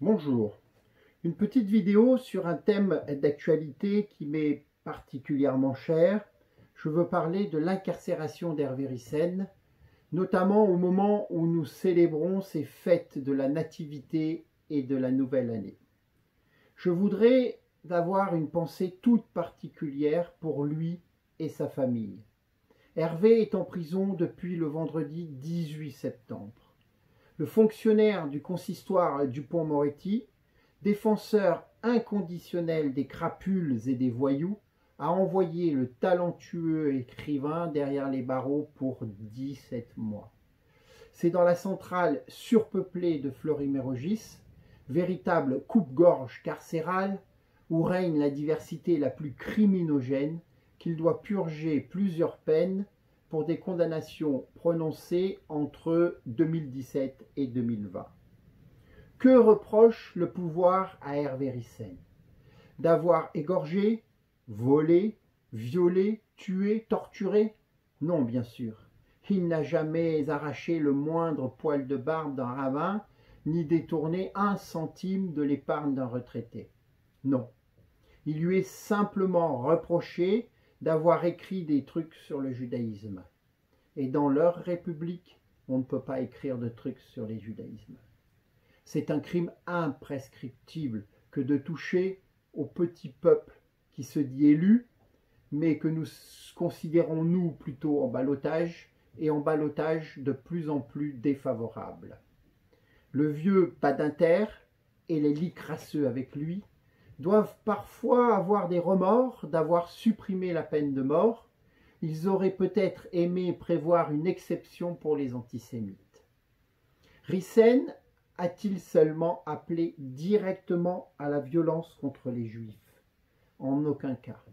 Bonjour, une petite vidéo sur un thème d'actualité qui m'est particulièrement cher. Je veux parler de l'incarcération d'Hervé Ryssen, notamment au moment où nous célébrons ces fêtes de la Nativité et de la Nouvelle Année. Je voudrais avoir une pensée toute particulière pour lui et sa famille. Hervé est en prison depuis le vendredi 18 septembre. Le fonctionnaire du consistoire Dupond-Moretti, défenseur inconditionnel des crapules et des voyous, a envoyé le talentueux écrivain derrière les barreaux pour 17 mois. C'est dans la centrale surpeuplée de Fleury-Mérogis, véritable coupe-gorge carcérale, où règne la diversité la plus criminogène, qu'il doit purger plusieurs peines pour des condamnations prononcées entre 2017 et 2020. Que reproche le pouvoir à Hervé Ryssen? D'avoir égorgé, volé, violé, tué, torturé? Non, bien sûr. Il n'a jamais arraché le moindre poil de barbe d'un rabbin, ni détourné un centime de l'épargne d'un retraité. Non. Il lui est simplement reproché d'avoir écrit des trucs sur le judaïsme. Et dans leur république, on ne peut pas écrire de trucs sur les judaïsmes. C'est un crime imprescriptible que de toucher au petit peuple qui se dit élu, mais que nous considérons, nous, plutôt en ballotage, et en ballotage de plus en plus défavorable. Le vieux Badinter et les lits crasseux avec lui doivent parfois avoir des remords d'avoir supprimé la peine de mort. Ils auraient peut-être aimé prévoir une exception pour les antisémites. Ryssen a-t-il seulement appelé directement à la violence contre les Juifs? En aucun cas.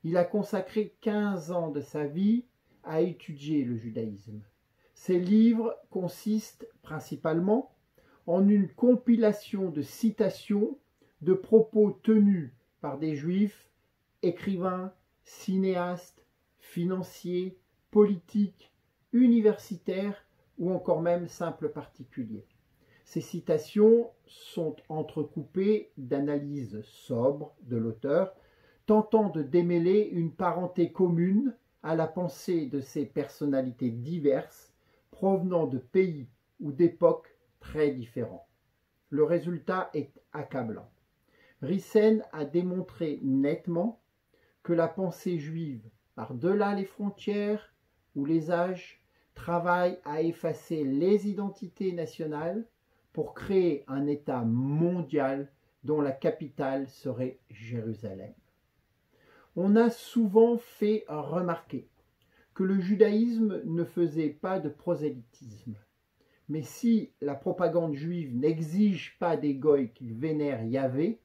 Il a consacré 15 ans de sa vie à étudier le judaïsme. Ses livres consistent principalement en une compilation de citations de propos tenus par des Juifs, écrivains, cinéastes, financiers, politiques, universitaires ou encore même simples particuliers. Ces citations sont entrecoupées d'analyses sobres de l'auteur, tentant de démêler une parenté commune à la pensée de ces personnalités diverses, provenant de pays ou d'époques très différents. Le résultat est accablant. Ryssen a démontré nettement que la pensée juive, par-delà les frontières ou les âges, travaille à effacer les identités nationales pour créer un État mondial dont la capitale serait Jérusalem. On a souvent fait remarquer que le judaïsme ne faisait pas de prosélytisme. Mais si la propagande juive n'exige pas des goïs qu'ils vénèrent Yahvé,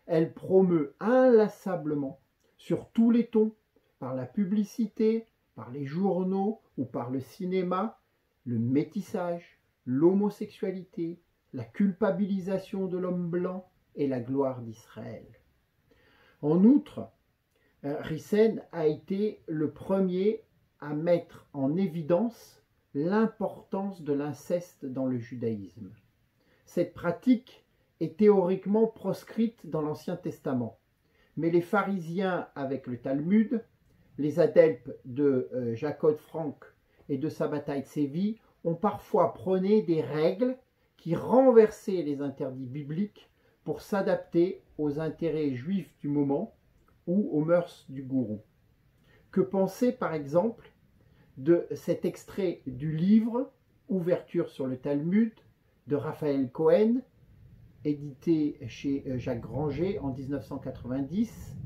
elle promeut inlassablement, sur tous les tons, par la publicité, par les journaux ou par le cinéma, le métissage, l'homosexualité, la culpabilisation de l'homme blanc et la gloire d'Israël. En outre, Ryssen a été le premier à mettre en évidence l'importance de l'inceste dans le judaïsme. Cette pratique est théoriquement proscrite dans l'Ancien Testament, mais les pharisiens avec le Talmud, les adeptes de Jacob Frank et de Sabbatai Tzvi ont parfois prôné des règles qui renversaient les interdits bibliques pour s'adapter aux intérêts juifs du moment ou aux mœurs du gourou. Que penser par exemple de cet extrait du livre Ouverture sur le Talmud de Raphaël Cohen, édité chez Jacques Granger en 1990.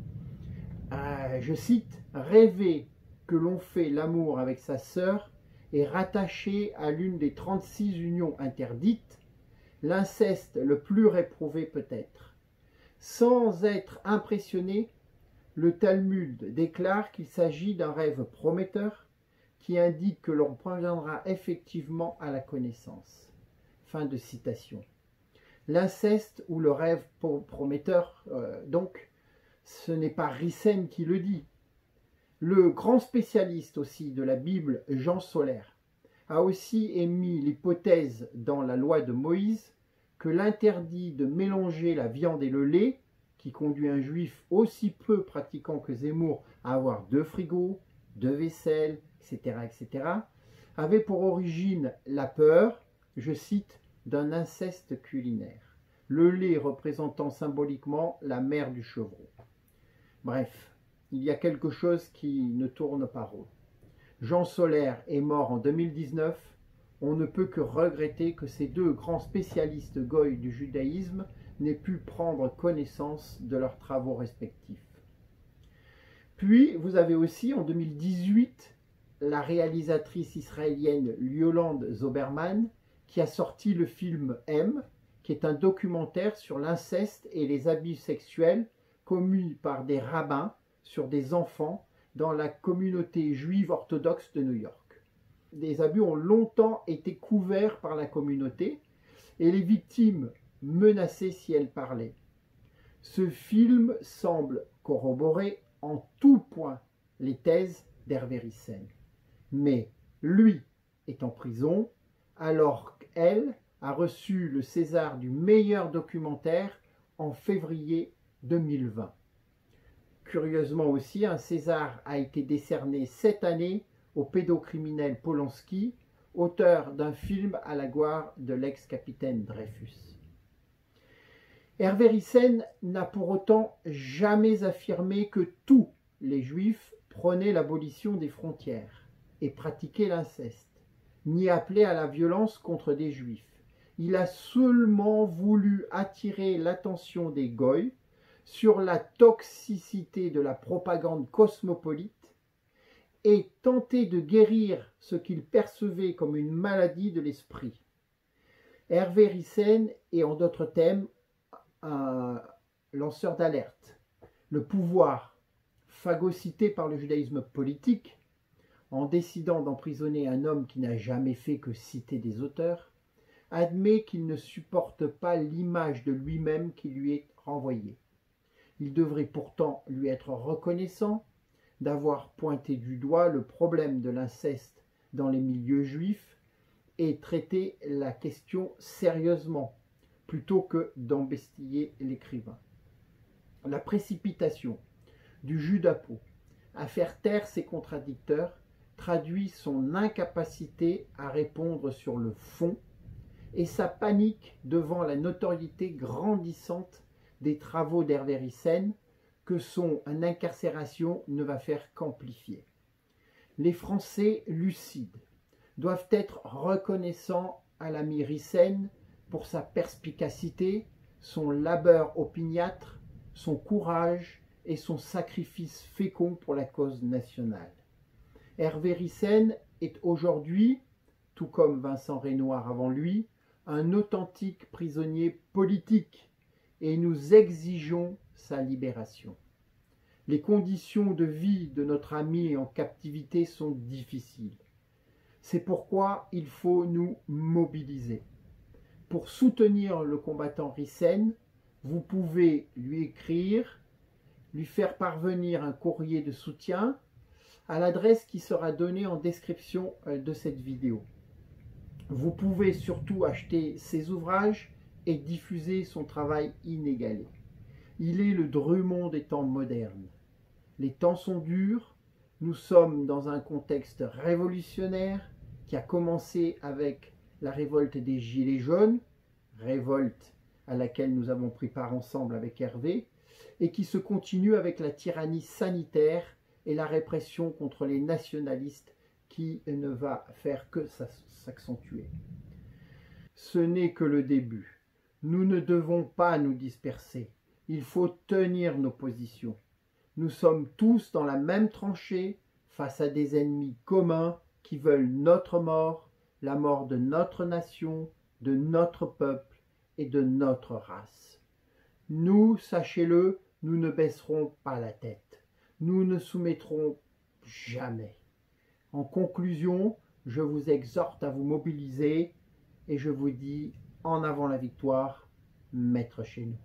Je cite: « Rêver que l'on fait l'amour avec sa sœur est rattaché à l'une des 36 unions interdites, l'inceste le plus réprouvé peut-être. Sans être impressionné, le Talmud déclare qu'il s'agit d'un rêve prometteur qui indique que l'on parviendra effectivement à la connaissance. » Fin de citation. L'inceste ou le rêve prometteur, donc, ce n'est pas Ryssen qui le dit. Le grand spécialiste aussi de la Bible, Jean Soler, a aussi émis l'hypothèse dans la loi de Moïse que l'interdit de mélanger la viande et le lait, qui conduit un juif aussi peu pratiquant que Zemmour à avoir 2 frigos, 2 vaisselles, etc., etc., avait pour origine la peur, je cite, d'un inceste culinaire, le lait représentant symboliquement la mère du chevreau. Bref, il y a quelque chose qui ne tourne pas rond. Jean Solaire est mort en 2019. On ne peut que regretter que ces 2 grands spécialistes goy du judaïsme n'aient pu prendre connaissance de leurs travaux respectifs. Puis, vous avez aussi, en 2018, la réalisatrice israélienne Yolande Zoberman, qui a sorti le film M, qui est un documentaire sur l'inceste et les abus sexuels commis par des rabbins sur des enfants dans la communauté juive orthodoxe de New York. Des abus ont longtemps été couverts par la communauté et les victimes menacées si elles parlaient. Ce film semble corroborer en tout point les thèses d'Hervé Ryssen. Mais lui est en prison alors qu'elle a reçu le César du meilleur documentaire en février 2020. Curieusement aussi, un César a été décerné cette année au pédocriminel Polanski, auteur d'un film à la gloire de l'ex-capitaine Dreyfus. Hervé Ryssen n'a pour autant jamais affirmé que tous les Juifs prônaient l'abolition des frontières et pratiquaient l'inceste, ni appelé à la violence contre des Juifs. Il a seulement voulu attirer l'attention des goïs sur la toxicité de la propagande cosmopolite et tenter de guérir ce qu'il percevait comme une maladie de l'esprit. Hervé Ryssen est en d'autres thèmes un lanceur d'alerte. Le pouvoir, phagocyté par le judaïsme politique, en décidant d'emprisonner un homme qui n'a jamais fait que citer des auteurs, admet qu'il ne supporte pas l'image de lui-même qui lui est renvoyée. Il devrait pourtant lui être reconnaissant d'avoir pointé du doigt le problème de l'inceste dans les milieux juifs et traité la question sérieusement, plutôt que d'embestiller l'écrivain. La précipitation du Judapo à faire taire ses contradicteurs traduit son incapacité à répondre sur le fond et sa panique devant la notoriété grandissante des travaux d'Hervé Ryssen que son incarcération ne va faire qu'amplifier. Les Français lucides doivent être reconnaissants à l'ami Ryssen pour sa perspicacité, son labeur opiniâtre, son courage et son sacrifice fécond pour la cause nationale. Hervé Ryssen est aujourd'hui, tout comme Vincent Renoir avant lui, un authentique prisonnier politique et nous exigeons sa libération. Les conditions de vie de notre ami en captivité sont difficiles. C'est pourquoi il faut nous mobiliser. Pour soutenir le combattant Ryssen, vous pouvez lui écrire, lui faire parvenir un courrier de soutien à l'adresse qui sera donnée en description de cette vidéo. Vous pouvez surtout acheter ses ouvrages et diffuser son travail inégalé. Il est le Drummond des temps modernes. Les temps sont durs, nous sommes dans un contexte révolutionnaire qui a commencé avec la révolte des Gilets jaunes, révolte à laquelle nous avons pris part ensemble avec Hervé, et qui se continue avec la tyrannie sanitaire et la répression contre les nationalistes qui ne va faire que s'accentuer. Ce n'est que le début. Nous ne devons pas nous disperser. Il faut tenir nos positions. Nous sommes tous dans la même tranchée face à des ennemis communs qui veulent notre mort, la mort de notre nation, de notre peuple et de notre race. Nous, sachez-le, nous ne baisserons pas la tête. Nous ne soumettrons jamais. En conclusion, je vous exhorte à vous mobiliser et je vous dis en avant la victoire, maître chez nous.